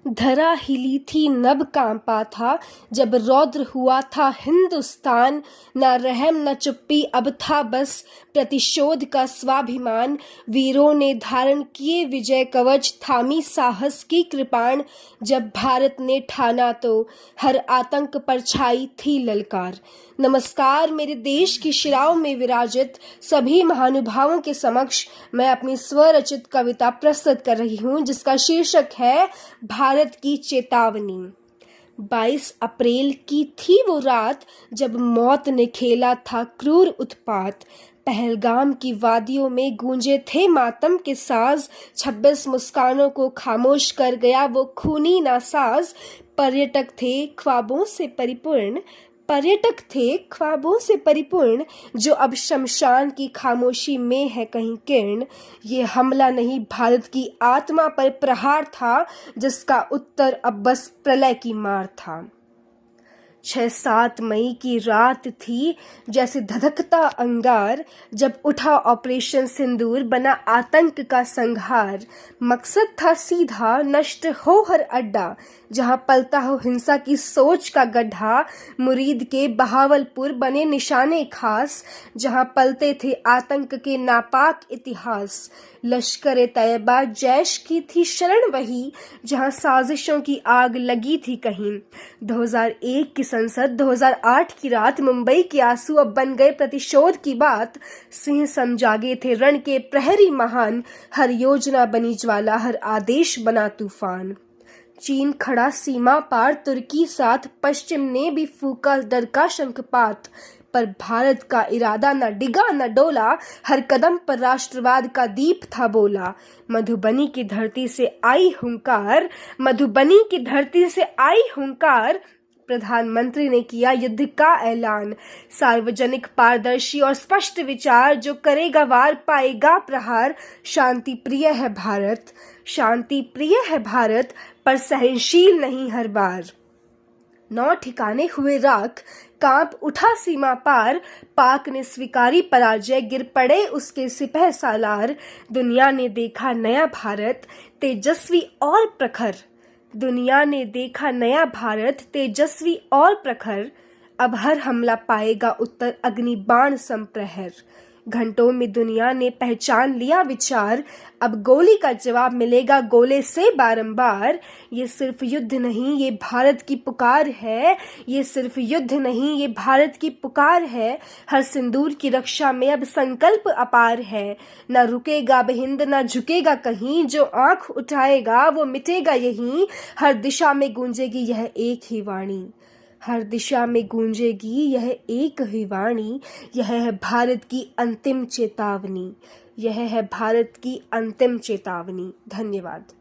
धरा हिली थी नभ कांपा था जब रौद्र हुआ था हिंदुस्तान। न रहम न चुप्पी अब था बस प्रतिशोध का स्वाभिमान। वीरों ने धारण किए विजय कवच थामी साहस की कृपाण। जब भारत ने ठाना तो हर आतंक पर छाई थी ललकार। नमस्कार, मेरे देश की शिराओं में विराजित सभी महानुभावों के समक्ष मैं अपनी स्वरचित कविता प्रस्तुत कर रही हूँ, जिसका शीर्षक है भारत की चेतावनी। 22 अप्रैल की थी वो रात जब मौत ने खेला था क्रूर उत्पात। पहलगाम की वादियों में गूंजे थे मातम के साज। 26 मुस्कानों को खामोश कर गया वो खूनी नासाज। पर्यटक थे ख्वाबों से परिपूर्ण जो अब शमशान की खामोशी में है कहीं किरण। ये हमला नहीं भारत की आत्मा पर प्रहार था, जिसका उत्तर अब बस प्रलय की मार था। 6-7 मई की रात थी जैसे धधकता अंगार, जब उठा ऑपरेशन सिंदूर बना आतंक का संहार। मकसद था सीधा नष्ट हो हर अड्डा, जहां पलता हो हिंसा की सोच का गड्ढा। मुरीद के बहावलपुर बने निशाने खास, जहां पलते थे आतंक के नापाक इतिहास। लश्कर तैयबा जैश की थी शरण वही, जहां साजिशों की आग लगी थी कहीं। 2001 की संसद, 2008 की रात, मुंबई के आंसू अब बन गए प्रतिशोध की बात। सिंह सम जागे थे रण के प्रहरी महान, हर योजना बनी ज्वाला, हर आदेश बना तूफान। चीन खड़ा सीमा पार, तुर्की साथ, पश्चिम ने भी फूका डर का शंखपात। पर भारत का इरादा न डिगा न डोला, हर कदम पर राष्ट्रवाद का दीप था बोला। मधुबनी की धरती से आई हुंकार, प्रधानमंत्री ने किया युद्ध का ऐलान। सार्वजनिक, पारदर्शी और स्पष्ट विचार, जो करेगा वार पाएगा प्रहार। शांति प्रिय है भारत, पर सहनशील नहीं हर बार। 9 ठिकाने हुए राख, कांप उठा सीमा पार। पाक ने स्वीकारी पराजय, गिर पड़े उसके सिपह सालार। दुनिया ने देखा नया भारत तेजस्वी और प्रखर। अब हर हमला पाएगा उत्तर अग्निबाण संप्रहर। घंटों में दुनिया ने पहचान लिया विचार, अब गोली का जवाब मिलेगा गोले से बारंबार। ये सिर्फ युद्ध नहीं ये भारत की पुकार है। हर सिंदूर की रक्षा में अब संकल्प अपार है। न रुकेगा अब हिंद न झुकेगा कहीं, जो आंख उठाएगा वो मिटेगा यहीं। हर दिशा में गूंजेगी यह एक ही वाणी, यह है भारत की अंतिम चेतावनी। धन्यवाद।